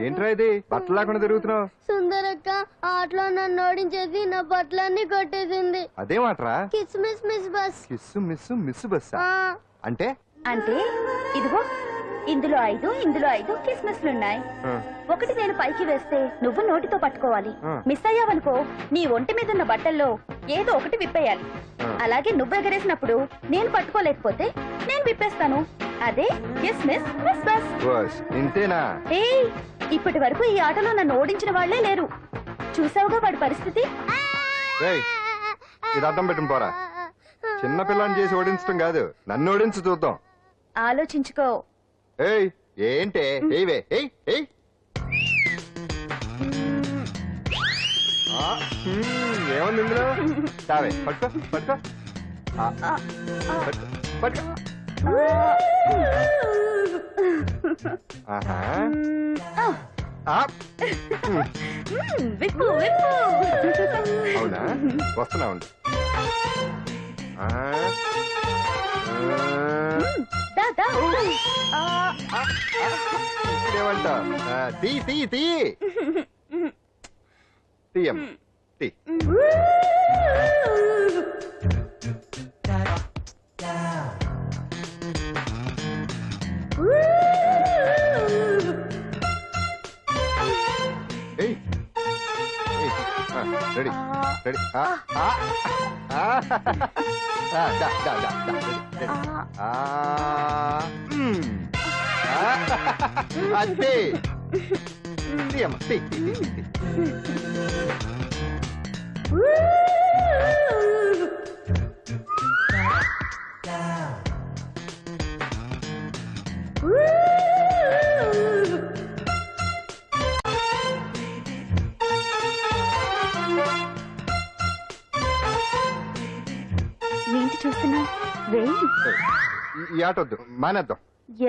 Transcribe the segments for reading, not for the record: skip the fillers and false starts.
ఏంట్రా ఇది బట్టలు లేకుండా తిరుగుతున్నావు? సుందరక్క ఆటలో నన్ను ఓడించేసి నా బట్టలన్నీ కొట్టేసింది. అదేమాట్రా? Kiss miss miss bus. Kiss miss miss bus అంటే? అంటే ఇదిగో ఇందులో 5 ఇందులో 5 కిస్మిస్లున్నాయి. ఒకటి నేను పైకి వేస్తే నువ్వు నోటితో పట్టుకోవాలి. మిస్ అయ్యావనుకో నీ ఒంటి మీద ఉన్న బట్టల్లో ఏదో ఒకటి విప్పేయాలి. అలాగే నువ్వు ఎగరేసినప్పుడు నేను పట్టుకోలేకపోతే నేను విప్పేస్తాను. అదే కిస్మిస్ మిస్ బస్. ఇంతేనా? ఏయ్, ఇప్పటి వరకు ఈ ఆటలో నన్ను ఓడించిన వాళ్లే లేరు. చూసావుగా వాడి పరిస్థితి. ఇది అర్థం పెట్టుకుని పోరా. చిన్న పిల్లని చేసి ఓడించడం కాదు, నన్ను ఓడించి చూద్దాం. ఆలోచించుకో. ఏయ్ ఏంటే? ఏవే ఏయ్ ఏయ్ ఏముంది ఇందులో? చావే పట్టుకో పట్టుకో పట్టుకో. అవునా? వస్తున్నా ఉండు. ఏమంటా? తీ తీ తీ తీయం తీ. Ready ready. అంతే. తీయమ్మ తీ. ఏంటి చూస్తున్నా? ఈ ఆట వద్దు, మానేద్దాం.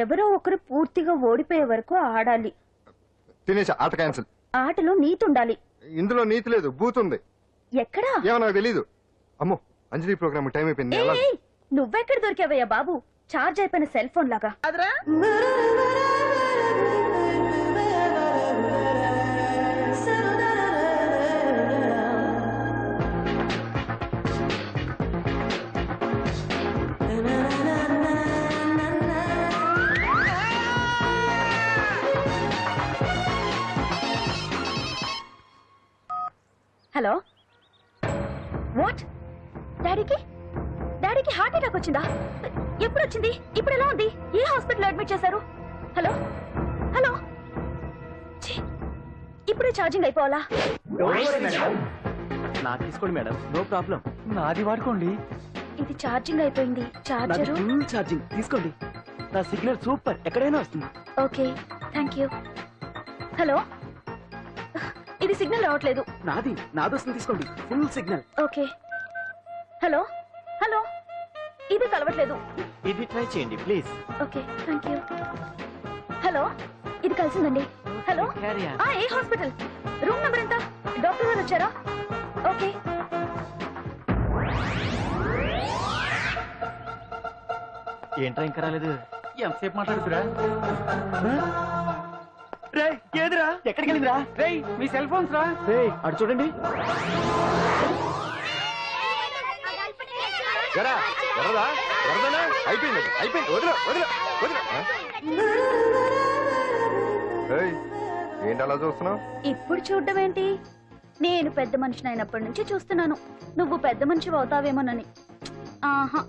ఎవరో ఒకరు పూర్తిగా ఓడిపోయే వరకు ఆడాలి. తినేసా, ఆట క్యాన్సిల్. ఆటలో నీతి ఉండాలి. ఇందులో నీతి లేదు, బూత్ ఉంది. ఎక్కడా? ఏమో నాకు తెలీదు. అమ్మో, అంజలి ప్రోగ్రామ్ టైం అయిపోయింది. నువ్వెక్కడ దొరికావయ్యా బాబు? చార్జ్ అయిపోయిన సెల్ ఫోన్ లాగా. Hello, what? డాడీకి హార్ట్ అటాక్ వచ్చిందా? ఎప్పుడు వచ్చింది? ఇప్పుడు ఎలా ఉంది? ఏ హాస్పిటల్ అడ్మిట్ చేశారు? హలో హలో, ఇప్పుడే ఛార్జింగ్ అయిపోవాలా? నాకు తీసుకోండి మేడం, నో ప్రాబ్లం. నాది వాడుకోండి. ఇది ఛార్జింగ్ అయిపోయింది. చార్జర్ ఫుల్ ఛార్జింగ్ తీసుకోండి. నా సిగ్నల్ సూపర్, ఎక్కడైనా వస్తుంది. Okay, thank you. హలో, ఇది సిగ్నల్ రావట్లేదు. నాది వస్తుంది, తీసుకోండి. Full signal. Okay. Hello hello, ఇది కలవట్లేదు. ఇది ట్రై చేయండి please. Okay, thank you. Hello, ఇది కలిసిందండి. హలో, ఏ హాస్పిటల్? రూమ్ నెంబర్ ఎంత? డాక్టర్ గారు వచ్చారా? ఓకే. ఏంట్రా ఇంకా రాలేదు? ఎంతసేపు మాట్లాడుతురా? రే ఏదిరా? ఎక్కడికి వెళ్ళిందిరా? రే మీ సెల్ ఫోన్స్ రా. రే అటు చూడండి. అయిపోయింది అయిపోయింది, వదిలే వదిలే వదిలే. ఏంటి అలా చూస్తున్నావు? ఇప్పుడు చూడడం ఏంటి? నేను పెద్ద మనిషిని అయినప్పటి నుంచి చూస్తున్నాను. నువ్వు పెద్ద మనిషి అవుతావేమోనని. ఆహా,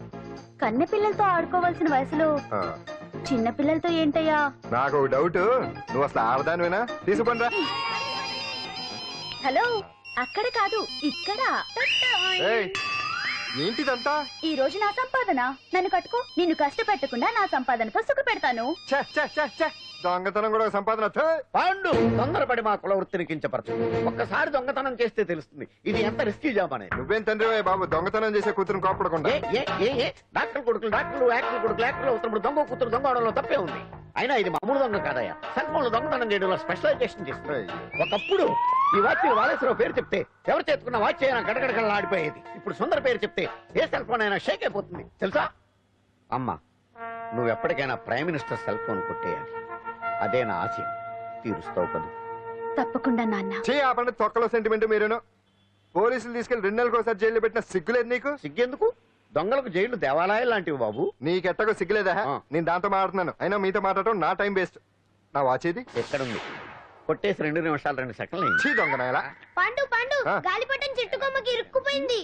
కన్నె పిల్లలతో ఆడుకోవాల్సిన వయసులో చిన్న పిల్లలతో ఏంటయ్యా? నాకు డౌట్, నువ్వు అసలు ఆడదానివేనా? తీసుకుంటా. హలో, అక్కడ కాదు ఇక్కడ. ఏంటిదంతా? ఈ రోజు నా సంపాదన. నన్ను కట్టుకో. నిన్ను కష్టపెట్టకుండా నా సంపాదనతో సుఖ పెడతాను. దొంగతనం కూడా సంపాదన. పాండు, తొందరపడి మా కుల వృత్తిని కించపరచు. ఒక్కసారి దొంగతనం చేస్తే తెలుస్తుంది ఇది ఎంత రిస్కీ జాబ్ అనేది. నువ్వేం తండ్రి బాబు, దొంగతనం చేసే కూతురు కోపడకుండా. డాక్టర్ కొడుకులు డాక్టర్లు, యాక్టర్ కొడుకులు యాక్టర్లు అవుతున్నప్పుడు దొంగ కూతురు దొంగ అవడంలో తప్పే ఉంది. అయినా ఇది మామూలు దొంగ కాదయ్యా. సెల్ ఫోన్ లో దొంగతనం చేయడంలో స్పెషలైజేషన్ చేస్తుంది. ఒకప్పుడు ఈ వాచ్ వాలేశ్వరరావు పేరు చెప్తే ఎవరు చేతుకున్న వాచ్ అయినా గడగడగడలా ఆడిపోయేది. ఇప్పుడు సుందర పేరు చెప్తే ఏ సెల్ ఫోన్ అయినా షేక్ అయిపోతుంది తెలుసా? అమ్మా, నువ్వు ఎప్పటికైనా ప్రైమ్ మినిస్టర్ సెల్ ఫోన్ కొట్టేయాలి. అదే నా ఆశయం. తీరుస్తావు కదా? తప్పకుండా నాన్న. చే ఆ పండుగ తొక్కలో సెంటిమెంట్ మీరును. పోలీసులు తీసుకెళ్లి 2 నెలలకు ఒకసారి జైల్లో పెట్టిన సిగ్గులేదు నీకు? సిగ్గెందుకు? దొంగలకు జైలు దేవాలయాలు లాంటివి బాబు. నీకెట్టగో సిగ్గులేదా? నేను దాంతో మాట్లాడుతున్నాను, అయినా మీతో మాట్లాడటం నా టైం వేస్ట్. నా వాచేది ఎక్కడుంది? కొట్టేసి 2 నిమిషాలు 2 సెకండ్లు. చీ దొంగనాయలా. పండు పండు గాలిపటం చెట్టు కొమ్మకి ఇరుక్కుపోయింది.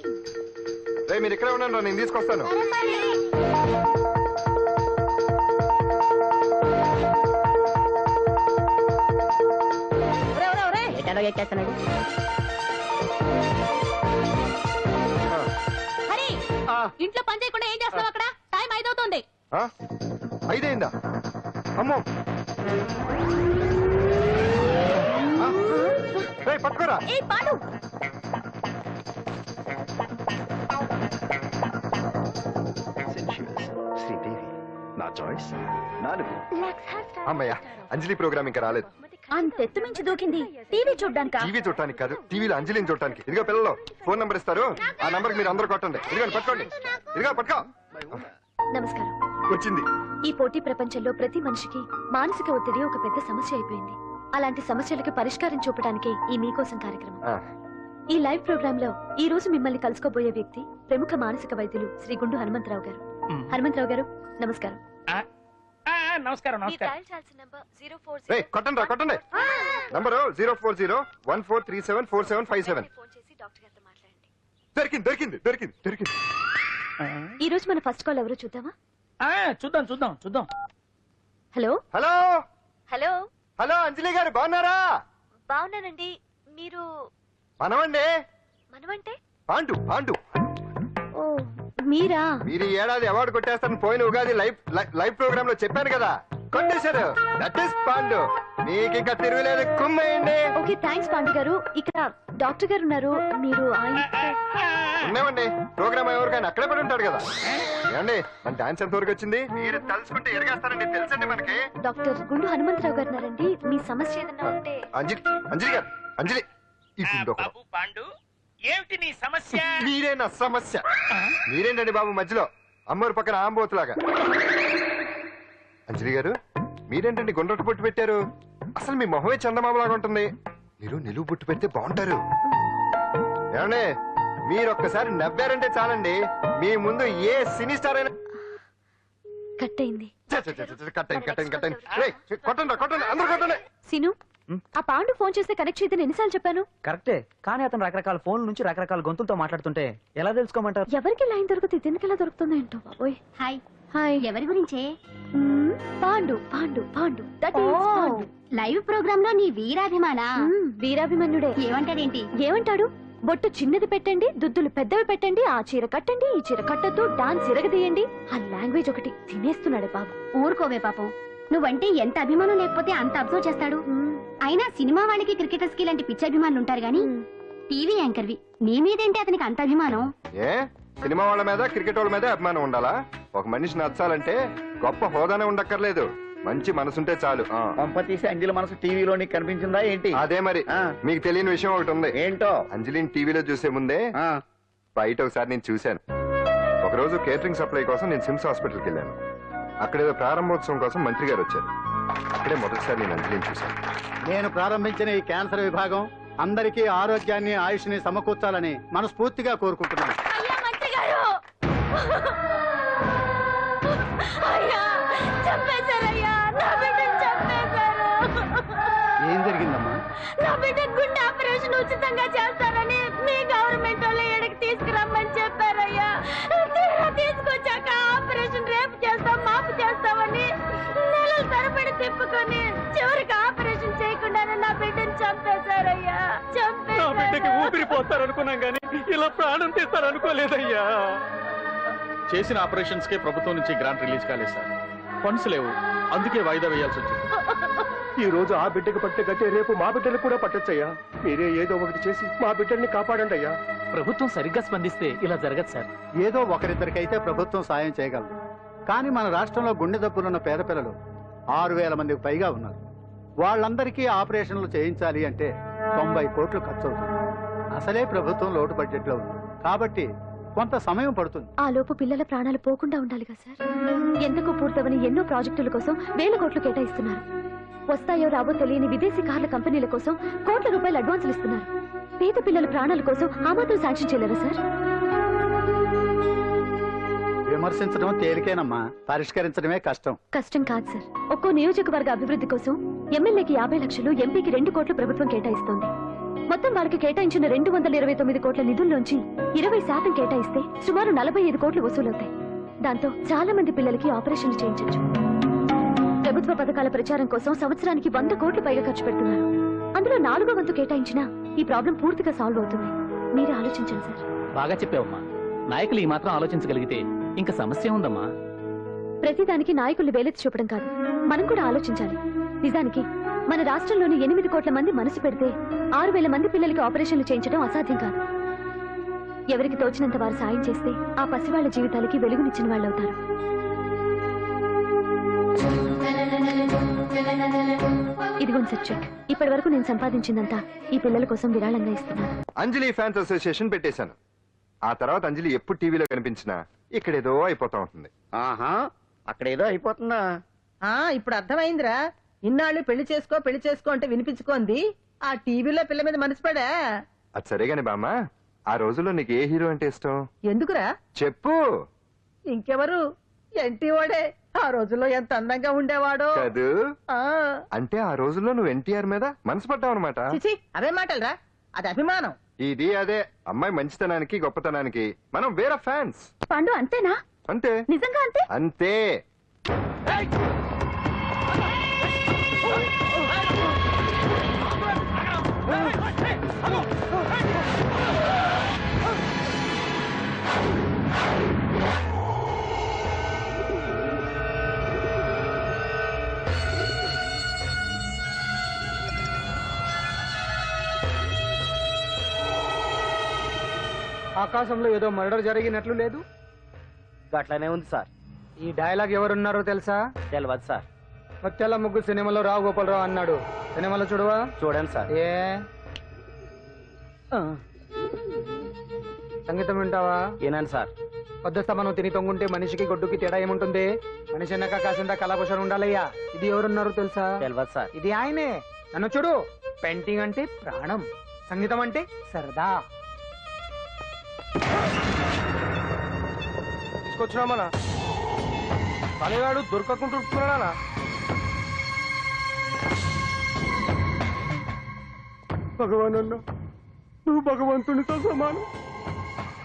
రే మీరు ఇక్కడే ఉన్నాను, నేను తీసుకొస్తాను. ఇంట్లో పని చేయకుండా ఏం చేస్తావు అక్కడ? టైం 5 అవుతుంది. 5 అయిందా? అమ్మో పట్టుకోరా. శ్రీదేవి నా చాయిస్ 4. అమ్మయ్య, అంజలి ప్రోగ్రామ్ ఇంకా రాలేదు. అంతెత్తు మించి దూకింది. టీవీ చూడ్డానికా? టీవీ చూడటానికి కాదు, టీవీలో అంజలిని చూడటానికి. ఇదిగో పిల్లలు ఫోన్ నంబర్ ఇస్తారు, ఆ నంబర్ మీరు అందరూ కొట్టండి. ఇదిగోండి పట్టుకోండి. ఇదిగో పట్టుకో. నమస్కారం. వచ్చింది. ఈ పోటీ ప్రపంచంలో ప్రతి మనిషికి మానసిక ఒత్తిడి ఒక పెద్ద సమస్య అయిపోయింది. అలాంటి సమస్యలకు పరిష్కారం చూపడానికే ఈ మీకోసం కార్యక్రమం. ఈ లైవ్ ప్రోగ్రామ్ లో ఈ రోజు మిమ్మల్ని కలుసుకోబోయే వ్యక్తి ప్రముఖ మానసిక వైద్యులు శ్రీ గుండు హనుమంతరావు గారు. హనుమంతరావు గారు నమస్కారం. నమస్కారం. కొట్టండి రా, కొట్టండి. నంబరు 04014374757. దొరికింది దొరికింది దొరికింది దొరికింది. ఈ రోజు మన ఫస్ట్ కాల్ ఎవరో చూద్దామా? చూద్దాం. హలో హలో హలో హలో అంజలి గారు బాగున్నారా? బాగున్నానండి. మీరు మనమండి. మనమంటే? పాండు పాండు. ఓ మీరా? మీరు ఈ ఏడాది అవార్డు కొట్టేస్తారని పోయిన ఉగాది లైవ్ ప్రోగ్రామ్ లో చెప్పాను కదా, కొట్టేశారు. That is Pandu. మీకు ఇంకా తిరుగులేదు, కుమ్మేయండి. ఓకే థ్యాంక్స్ పాండు గారు. ఇక్కడ డాక్టర్ గారు ఉన్నారు, మీరు ఉన్నామండి. ప్రోగ్రామ్ ఎవరికైనా అక్కడే పడి ఉంటాడు కదా. ఏమండి మన డాన్స్ ఎంత వరకు వచ్చింది? మీరు తలుచుకుంటే ఎరగేస్తారండి, తెలుసండి మనకి. డాక్టర్ గుండు హనుమంతరావు గారు ఉన్నారండి. మీ సమస్య ఏదన్నా ఉంటే. అంజలి అంజలి గారు, అంజలి ఈ గుండు పాండు ఏమిటి నీ సమస్య? మీరే నా సమస్య. మీరేంటండి బాబు మధ్యలో అమ్మోరు పక్కన ఆంబోతులాగా? అంజలి గారు మీరేంటండి గుండ్రటి బొట్టు పెట్టారు? అసలు మీ మొహమే చందమామలాగా ఉంటుంది. మీరు నిలువు బొట్టు పెడితే బాగుంటారు. ఏమండి మీరు ఒక్కసారి నవ్వారంటే చాలండి, మీ ముందు ఏ సినీ స్టార్ అయినా కట్ అయింది. కొట్టండి కొట్టండి, అందరూ కొట్టండి. సిను ఆ పాండు ఫోన్ చేస్తే కనెక్ట్ చేయదని ఎన్నిసార్లు చెప్పాను? కరెక్టే, కానీ అతను రకరకాల ఫోన్ల నుంచి రకరకాల గొంతులతో మాట్లాడుతుంటే ఎలా తెలుసుకోమంటారు? ఎవరికి లైన్ దొరుకుతుంది, దీనికి ఎలా దొరుకుతుందో ఏంటో బాబోయ్. Hi hi. ఎవరి గురించే? పాండు పాండు పాండు. లైవ్ ప్రోగ్రామ్ లో నీ వీరాభిమానా? వీరాభిమన్యుడే. ఏమంటాడేంటి? ఏమంటాడు? బొట్టు చిన్నది పెట్టండి, దుద్దులు పెద్దవి పెట్టండి, ఆ చీర కట్టండి, ఈ చీర కట్టద్దు, డాన్స్ ఇరగదీయండి. ఆ లాంగ్వేజ్ ఒకటి తినేస్తున్నాడు బాబు. ఊరుకోవే పాపం, నువ్వంటే ఎంత అభిమానం లేకపోతే అంత అబ్జర్వ్ చేస్తాడు. అయినా సినిమా వాళ్ళకి క్రికెటర్స్ కి ఇలాంటి పిచ్చి అభిమానులు ఉంటారు గానీ టీవీ యాంకర్వి నీ మీదేంటి అతనికి అంత అభిమానం? ఏ సినిమా వాళ్ళ మీద క్రికెట్ వాళ్ళ మీద అభిమానం ఉండాలా? ఒక మనిషి నచ్చాలంటే గొప్ప హోదానే ఉండక్కర్లేదు, మంచి మనసుంటే చాలు. పంప తీసి అంజలి మనసు టీవీలో నీకు కనిపించిందా ఏంటి? అదే మరి. మీకు తెలియని విషయం ఒకటి ఉంది. ఏంటో? అంజలిని టీవీలో చూసే ముందే బయట ఒకసారి నేను చూశాను. ఒకరోజు కేటరింగ్ సప్లై కోసం నేను సిమ్స్ హాస్పిటల్కి వెళ్ళాను. అక్కడేదో ప్రారంభోత్సవం కోసం మంత్రి గారు వచ్చారు. అక్కడే మొదటిసారి నేను అంజలిని చూశాను. నేను ప్రారంభించిన ఈ క్యాన్సర్ విభాగం అందరికీ ఆరోగ్యాన్ని ఆయుష్ని సమకూర్చాలని మనస్ఫూర్తిగా కోరుకుంటున్నాను. ఏం జరిగిందమ్మా? నా బిడ్డ గుండె ఆపరేషన్ ఉచితంగా చేస్తారని మీ గవర్నమెంట్ వాళ్ళు ఎడకి తీసుకురమ్మని చెప్పారయ్యా. తీసుకొచ్చాక ఆపరేషన్ రేపు చేస్తాం మాపు చేస్తామని నెలల తరబడి తిప్పుకొని చివరికి ఆపరేషన్ చేయకుండానే నా బిడ్డను చంపేశారయ్యా. ఊపిరిపోతారనుకున్నాం గానీ ఇలా ప్రాణం తీస్తారనుకోలేదయ్యా. చేసిన ఆపరేషన్స్ కే ప్రభుత్వం నుంచి గ్రాంట్ రిలీజ్ కాలేదు సార్. ఫండ్స్ లేవు, అందుకే వాయిదా వేయాల్సి వచ్చింది. ఈ రోజు ఆ బిడ్డకు పట్టే గట్టే రేపు మా బిడ్డలకు కూడా పట్టొచ్చయ్యా. మీరే ఏదో ఒకటి చేసి మా బిడ్డల్ని కాపాడండి అయ్యా. ప్రభుత్వం సరిగ్గా స్పందిస్తే ఇలా జరగదు సార్. ఏదో ఒకరిద్దరికైతే ప్రభుత్వం సాయం చేయగలదు, కానీ మన రాష్ట్రంలో గుండె జబ్బులున్న పేద పిల్లలు 6,000 మందికి పైగా ఉన్నారు. వాళ్ళందరికీ ఆపరేషన్లు చేయించాలి అంటే 90 కోట్లు ఖర్చు అవుతుంది. అసలే ప్రభుత్వం లోటు బడ్జెట్ లో ఉంది కాబట్టి కొంత సమయం పడుతుంది. ఆ లోపు పిల్లల ప్రాణాలు పోకుండా ఉండాలిగా సార్. ఎందుకు పూర్తవని ఎన్నో ప్రాజెక్టుల కోసం 1,000 కోట్లు కేటాయిస్తున్నారు. వస్తాయో రావో తెలియని విదేశీ కార్ల కంపెనీల కోసం కోట్ల రూపాయలు అడ్వాన్సులు ఇస్తున్నారు. పేద పిల్లల ప్రాణాల కోసం ఆ మాత్రం శాంక్షన్ చేయలేరా సార్? విమర్శించడం తేలికేనమ్మా, పరిష్కరించడమే కష్టం. కష్టం కాదు సార్. ఒక్కో నియోజకవర్గ అభివృద్ధి కోసం ఎమ్మెల్యేకి 50 లక్షలు, ఎంపీకి 2 కోట్లు ప్రభుత్వం కేటాయిస్తోంది. మొత్తం వాళ్ళకి కేటాయించిన 229 కోట్ల నిధుల్లోంచి 20% కేటాయిస్తే సుమారు 45 కోట్లు వసూలవుతాయి. దాంతో చాలా మంది పిల్లలకి ఆపరేషన్లు చేయించొచ్చు. ప్రభుత్వ పథకాల ప్రచారం కోసం సంవత్సరానికి 100 కోట్లు పైగా ఖర్చు పెడుతున్నారు. అందులో 4వ వంతు కేటాయించినా ఈ ప్రాబ్లం పూర్తిగా సాల్వ్ అవుతుంది. మీరు ఆలోచించండి సార్. బాగా చెప్పావమ్మా. నాయకులు ఈ మాత్రం ఆలోచించగలిగితే ఇంకా సమస్య ఉందమ్మా. ప్రతిదానికి నాయకులు వేలెత్తి చూపడం కాదు, మనం కూడా ఆలోచించాలి. నిజానికి మన రాష్ట్రంలోని 8 కోట్ల మంది మనసు పెడితే 6,000 మంది పిల్లలకి ఆపరేషన్లు చేయించడం అసాధ్యం కాదు. ఎవరికి తోచినంత వారు సాయం చేస్తే ఆ పసివాళ్ల జీవితాలకి వెలుగునిచ్చిన వాళ్ళు అవుతారు. ఇదిగోండి సార్ చెక్. ఇప్పటి వరకు నేను సంపాదించిందంతా ఈ పిల్లల కోసం విరాళంగా ఇస్తున్నాను. అంజలి ఫ్యాన్స్ అసోసియేషన్ పెట్టేశాను. ఆ తర్వాత అంజలి ఎప్పుడు టీవీలో కనిపించినా ఇక్కడేదో అయిపోతా ఉంటుంది. ఆహా, అక్కడేదో అయిపోతుందా? ఇప్పుడు అర్థమైందిరా. ఇన్నాళ్ళు పెళ్లి చేసుకో అంటే వినిపించుకోంది ఆ టీవీలో పిల్ల మీద మనసు పడా. అది సరేగాని బామ్మ, ఆ రోజుల్లో నీకు ఏ హీరో అంటే ఇష్టం? ఎందుకురా? చెప్పు. ఇంకెవరు? ఎన్టీఓడే. ఆ రోజుల్లో ఎంత అందంగా ఉండేవాడో కాదు. ఆ అంటే ఆ రోజుల్లో నువ్వు ఎన్టీఆర్ మీద మనసు పడ్డావు అనమాట. చిచి, అవే మాటలురా. అది అభిమానం. ఇది అదే అమ్మాయి మంచితనానికి గొప్పతనానికి మనం వేరే ఫ్యాన్స్. పండు అంతేనా? అంతే. నిజంగా అంతే? అంతే. ఆకాశంలో ఏదో మర్డర్ జరిగినట్లు లేదు. అట్లానే ఉంది సార్. ఈ డైలాగ్ ఎవరున్నారో తెలుసా? తెలియదు సార్. ముత్యాల ముగ్గు సినిమాలో రావు గోపాలరావు అన్నాడు. సినిమాలో చూడవా? చూడండి సార్. ఏ సంగీతం వింటావా? ఏనాను సార్. పొద్దుస్తా మనం తిని తొంగుంటే మనిషికి గొడ్డుకి తేడా ఏముంటుంది? మనిషి అన్నాక కాసింత కళాభూషణ ఉండాలయ్యా. ఇది ఎవరున్నారో తెలుసా? తెలియదు సార్. ఇది ఆయనే. నన్ను చూడు. పెయింటింగ్ అంటే ప్రాణం, సంగీతం అంటే సరదా. తీసుకొచ్చినామనా తలగాడు దొరకకుంటున్నాడా? భగవానన్నా, నువ్వు భగవంతునితో సమానం.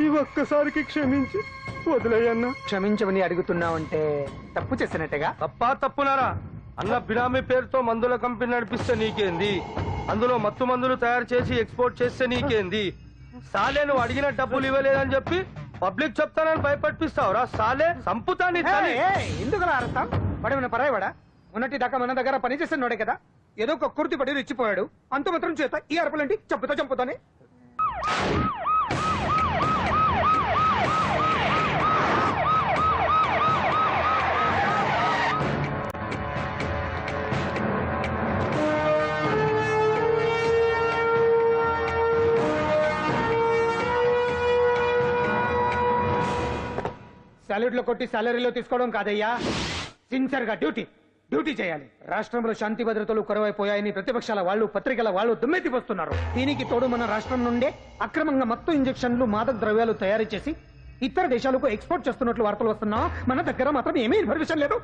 ఈ ఒక్కసారికి క్షమించి వదిలేయన్నా. క్షమించమని అడుగుతున్నావంటే తప్పు చేసినట్టుగా. తప్పునారా? అన్న బినామీ పేరుతో మందుల కంపెనీ నడిపిస్తే నీకేంది? అందులో మత్తు మందులు తయారు చేసి ఎక్స్పోర్ట్ చేస్తే నీకేంది? సాలే నువ్వు అడిగిన డబ్బులు ఇవ్వలేదని చెప్పి పబ్లిక్ చెప్తానని భయపడిపిస్తావురా? సాలే సంపుతాని. ఎందుకు అర్థం? పడేమన్నా పరాయవాడా? ఉన్నట్టి దాకా మన దగ్గర పని చేస్తున్నాడే కదా. ఏదో ఒక కుర్తి పడి ఇచ్చిపోయాడు. అంత మాత్రం చేత ఈ అరపలేంటి? చంపుతానే. సాలరీలో కొట్టి సాలరీలో తీసుకోవడం కాదయ్యా. సిన్సియర్ గా డ్యూటీ చేయాలి. రాష్ట్రంలో శాంతి భద్రతలు కరువైపోయాయని ప్రతిపక్షాల వాళ్ళు, పత్రికల వాళ్ళు దుమ్మెత్తిపోస్తున్నారు. దీనికి తోడు మన రాష్ట్రం నుండే అక్రమంగా మత్తు ఇంజెక్షన్లు, మాదక ద్రవ్యాలు తయారు చేసి ఇతర దేశాలకు ఎక్స్పోర్ట్ చేస్తున్నట్లు వార్తలు వస్తున్నా మన దగ్గర మాత్రం ఏమీ ఇన్ఫర్మేషన్ లేదు.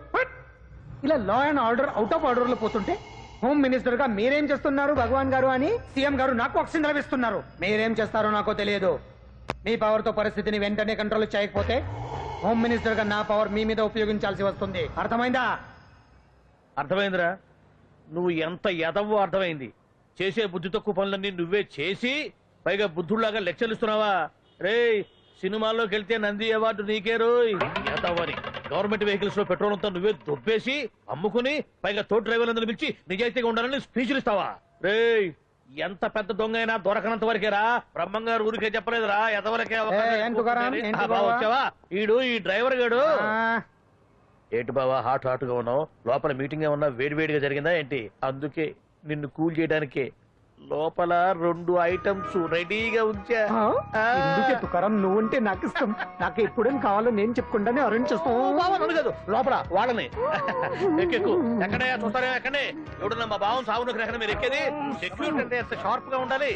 ఇలా law and order out of order లో పోతుంటే హోమ్ మినిస్టర్ గా మీరేం చేస్తున్నారు భగవాన్ గారు అని సీఎం గారు నాకు ఆక్సిజన్ లభిస్తున్నారు. మీరేం చేస్తారో నాకు తెలియదు. మీ పవర్ తో పరిస్థితిని వెంటనే కంట్రోల్ చేయకపోతే హోమ్ మినిస్టర్ గా నా పవర్ మీ మీద ఉపయోగించాల్సి వస్తుంది. అర్థమైందా? అర్థమైందిరా. నువ్వు ఎంత ఎదవో అర్థమైంది. చేసే బుద్ధి తక్కువ పనులన్నీ నువ్వే చేసి పైగా బుద్ధుళ్లాగా లెక్చర్లు ఇస్తున్నావా? రే, సినిమాల్లోకి వెళ్తే నంది అవార్డు నీకే రోయ్. ఎదవని గవర్నమెంట్ వెహికల్స్ లో పెట్రోల్ అంతా నువ్వే దొబ్బేసి అమ్ముకుని పైగా తోటి డ్రైవర్లందరూ పిలిచి నిజాయితీగా ఉండాలని స్పీచ్లు ఇస్తావా? రే, ఎంత పెద్ద దొంగ అయినా దొరకనంత వరకేరా. బ్రహ్మంగారు ఊరికే చెప్పలేదురా, ఎదవరకే. వచ్చావా? ఈడు ఈ డ్రైవర్ గాడు. ఏంటి బావా హాట్ గా ఉన్నావు? లోపల మీటింగ్ ఏమన్నా వేడివేడిగా జరిగిందా ఏంటి? అందుకే నిన్ను కూల్ చేయడానికి లోపల 2 ఐటమ్స్ రెడీగా ఉంచా. ఆ. ఎందుకే తుకారం నువ్వుంటే నాకు ఇష్టం. నాకు ఎప్పుడేం కావాలో నేను చెప్పుకుంటానే అరేంజ్ చేస్తాను. బావ నన్ను కాదు, లోపల వాళ్ళని. ఎక్కెక్కు ఎక్కడే చూస్తారే ఎక్కడే ఎవడన్నా మా బావం సాగున గ్రహణ మీరు ఎక్కేది. సెక్యూరిటీ అంటే ఎంత షార్ప్ గా ఉండాలి.